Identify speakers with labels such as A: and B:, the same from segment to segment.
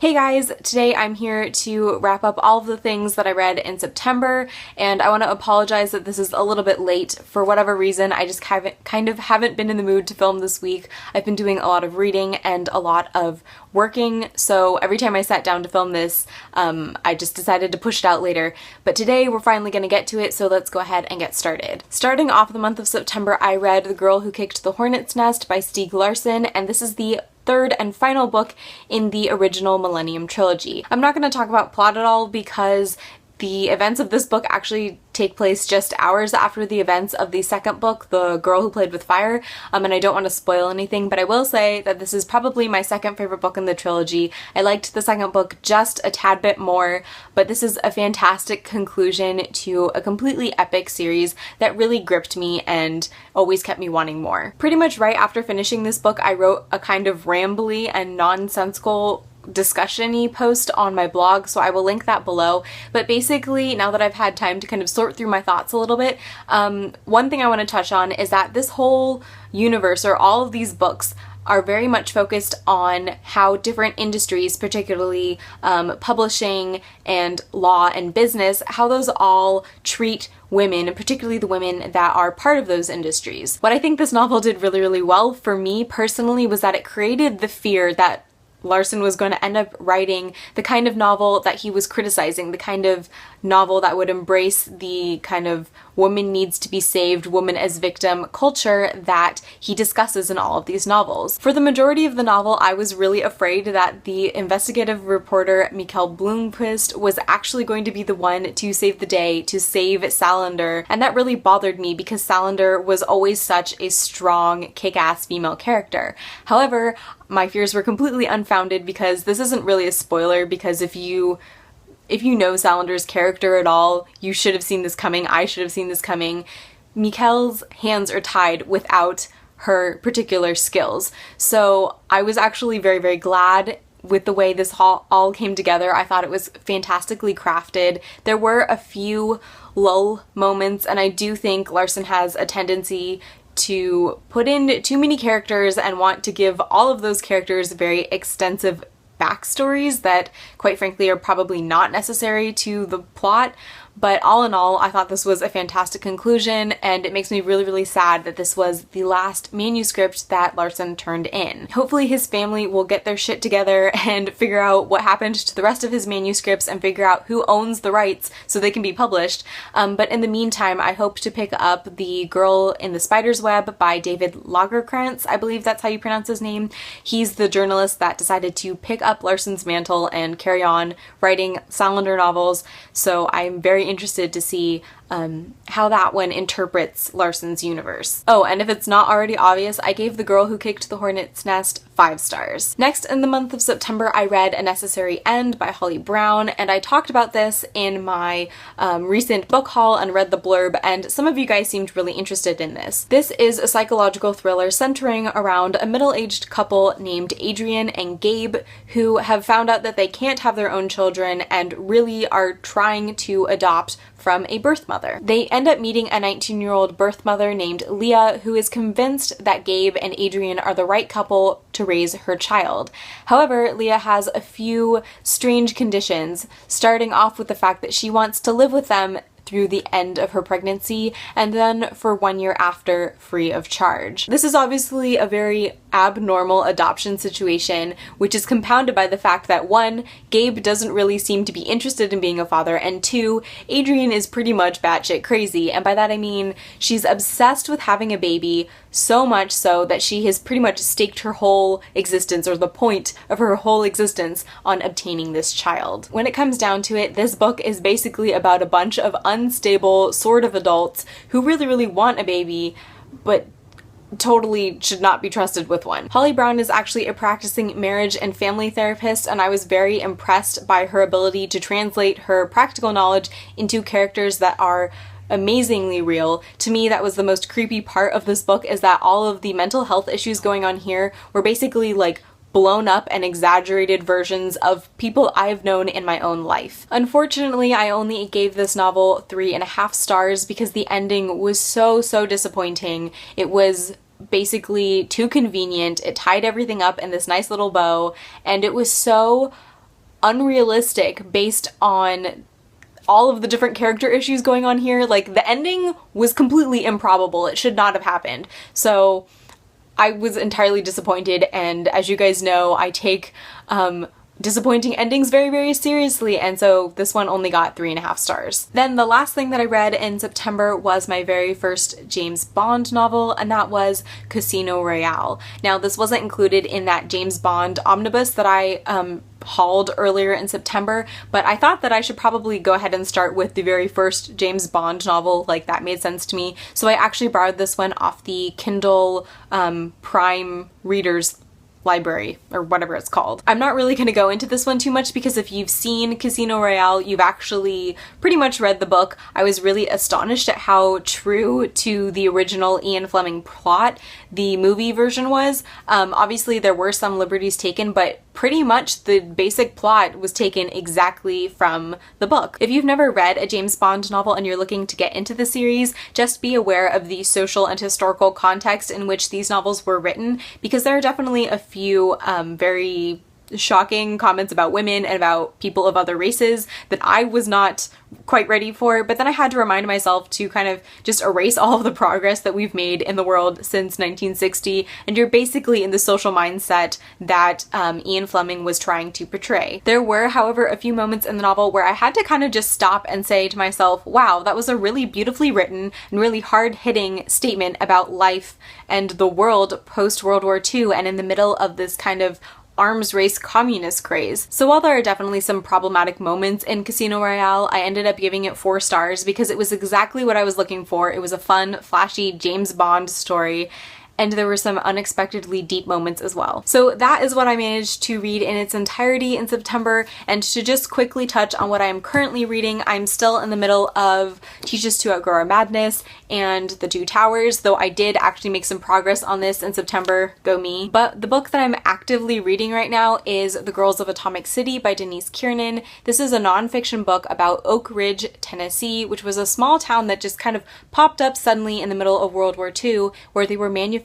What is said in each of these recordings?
A: Hey guys, today I'm here to wrap up all of the things that I read in September, and I want to apologize that this is a little bit late. For whatever reason, I just haven't been in the mood to film this week. I've been doing a lot of reading and a lot of working, so every time I sat down to film this, I just decided to push it out later. But today we're finally going to get to it, so let's go ahead and get started. Starting off the month of September, I read The Girl Who Kicked the Hornet's Nest by Stieg Larsson, and this is the third and final book in the original Millennium trilogy. I'm not going to talk about plot at all because the events of this book actually take place just hours after the events of the second book, The Girl Who Played with Fire, and I don't want to spoil anything, but I will say that this is probably my second favorite book in the trilogy. I liked the second book just a tad bit more, but this is a fantastic conclusion to a completely epic series that really gripped me and always kept me wanting more. Pretty much right after finishing this book, I wrote a kind of rambly and nonsensical discussion-y post on my blog, so I will link that below. But basically, now that I've had time to kind of sort through my thoughts a little bit, one thing I want to touch on is that this whole universe, or all of these books, are very much focused on how different industries, particularly publishing and law and business, how those all treat women, and particularly the women that are part of those industries. What I think this novel did really, really well for me personally was that it created the fear that Larsson was going to end up writing the kind of novel that he was criticizing, the kind of novel that would embrace the kind of woman needs to be saved, woman as victim culture that he discusses in all of these novels. For the majority of the novel, I was really afraid that the investigative reporter Mikael Blomkvist was actually going to be the one to save the day, to save Salander, and that really bothered me because Salander was always such a strong, kick-ass female character. However, my fears were completely unfounded because this isn't really a spoiler, because if you know Salander's character at all, you should have seen this coming. I should have seen this coming. Mikael's hands are tied without her particular skills. So I was actually very, very glad with the way this all came together. I thought it was fantastically crafted. There were a few lull moments, and I do think Larsson has a tendency to put in too many characters and want to give all of those characters very extensive backstories that, quite frankly, are probably not necessary to the plot. But all in all, I thought this was a fantastic conclusion, and it makes me really, really sad that this was the last manuscript that Larsson turned in. Hopefully his family will get their shit together and figure out what happened to the rest of his manuscripts and figure out who owns the rights so they can be published. But in the meantime, I hope to pick up The Girl in the Spider's Web by David Lagerkrantz. I believe that's how you pronounce his name. He's the journalist that decided to pick up Larsson's mantle and carry on writing Salander novels, so I'm very interested to see how that one interprets Larsson's universe. Oh, and if it's not already obvious, I gave The Girl Who Kicked the Hornet's Nest 5 stars. Next, in the month of September, I read A Necessary End by Holly Brown, and I talked about this in my recent book haul and read the blurb, and some of you guys seemed really interested in this. This is a psychological thriller centering around a middle-aged couple named Adrian and Gabe who have found out that they can't have their own children and really are trying to adopt from a birth mother. They end up meeting a 19-year-old birth mother named Leah who is convinced that Gabe and Adrian are the right couple to raise her child. However, Leah has a few strange conditions, starting off with the fact that she wants to live with them through the end of her pregnancy and then for 1 year after, free of charge. This is obviously a very abnormal adoption situation, which is compounded by the fact that 1, Gabe doesn't really seem to be interested in being a father, and 2, Adrian is pretty much batshit crazy, and by that I mean she's obsessed with having a baby, so much so that she has pretty much staked her whole existence, or the point of her whole existence, on obtaining this child. When it comes down to it, this book is basically about a bunch of unstable sort of adults who really, really want a baby, but totally should not be trusted with one. Holly Brown is actually a practicing marriage and family therapist, and I was very impressed by her ability to translate her practical knowledge into characters that are amazingly real. To me, that was the most creepy part of this book, is that all of the mental health issues going on here were basically like blown up and exaggerated versions of people I've known in my own life. Unfortunately, I only gave this novel 3.5 stars because the ending was so disappointing. It was basically too convenient. It tied everything up in this nice little bow, and it was so unrealistic based on all of the different character issues going on here. Like, the ending was completely improbable. It should not have happened. So I was entirely disappointed, and as you guys know, I take disappointing endings very, very seriously, and so this one only got 3.5 stars. Then the last thing that I read in September was my very first James Bond novel, and that was Casino Royale. Now, this wasn't included in that James Bond omnibus that I hauled earlier in September, but I thought that I should probably go ahead and start with the very first James Bond novel. Like, that made sense to me. So I actually borrowed this one off the Kindle Prime Readers Library, or whatever it's called. I'm not really going to go into this one too much because if you've seen Casino Royale, you've actually pretty much read the book. I was really astonished at how true to the original Ian Fleming plot the movie version was. Obviously there were some liberties taken, but pretty much the basic plot was taken exactly from the book. If you've never read a James Bond novel and you're looking to get into the series, just be aware of the social and historical context in which these novels were written, because there are definitely a few very shocking comments about women and about people of other races that I was not quite ready for, but then I had to remind myself to kind of just erase all of the progress that we've made in the world since 1960, and you're basically in the social mindset that Ian Fleming was trying to portray. There were, however, a few moments in the novel where I had to kind of just stop and say to myself, wow, that was a really beautifully written and really hard-hitting statement about life and the world post-World War II and in the middle of this kind of arms race communist craze. So while there are definitely some problematic moments in Casino Royale, I ended up giving it 4 stars because it was exactly what I was looking for. It was a fun, flashy James Bond story, and there were some unexpectedly deep moments as well. So that is what I managed to read in its entirety in September, and to just quickly touch on what I am currently reading, I'm still in the middle of Teach Us to Outgrow Our Madness and The Two Towers, though I did actually make some progress on this in September, go me. But the book that I'm actively reading right now is The Girls of Atomic City by Denise Kiernan. This is a nonfiction book about Oak Ridge, Tennessee, which was a small town that just kind of popped up suddenly in the middle of World War II, where they were manufacturing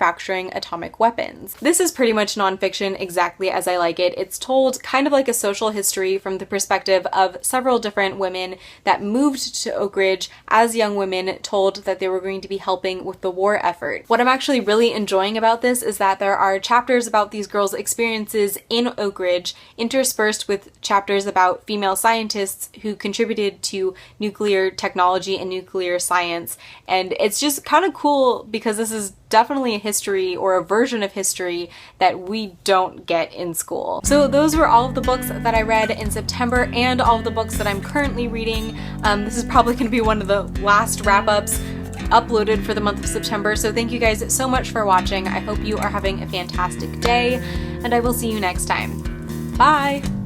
A: atomic weapons. This is pretty much nonfiction exactly as I like it. It's told kind of like a social history from the perspective of several different women that moved to Oak Ridge as young women, told that they were going to be helping with the war effort. What I'm actually really enjoying about this is that there are chapters about these girls' experiences in Oak Ridge, interspersed with chapters about female scientists who contributed to nuclear technology and nuclear science. And it's just kind of cool because this is definitely a history, or a version of history, that we don't get in school. So those were all of the books that I read in September and all of the books that I'm currently reading. This is probably going to be one of the last wrap-ups uploaded for the month of September, so thank you guys so much for watching. I hope you are having a fantastic day, and I will see you next time. Bye!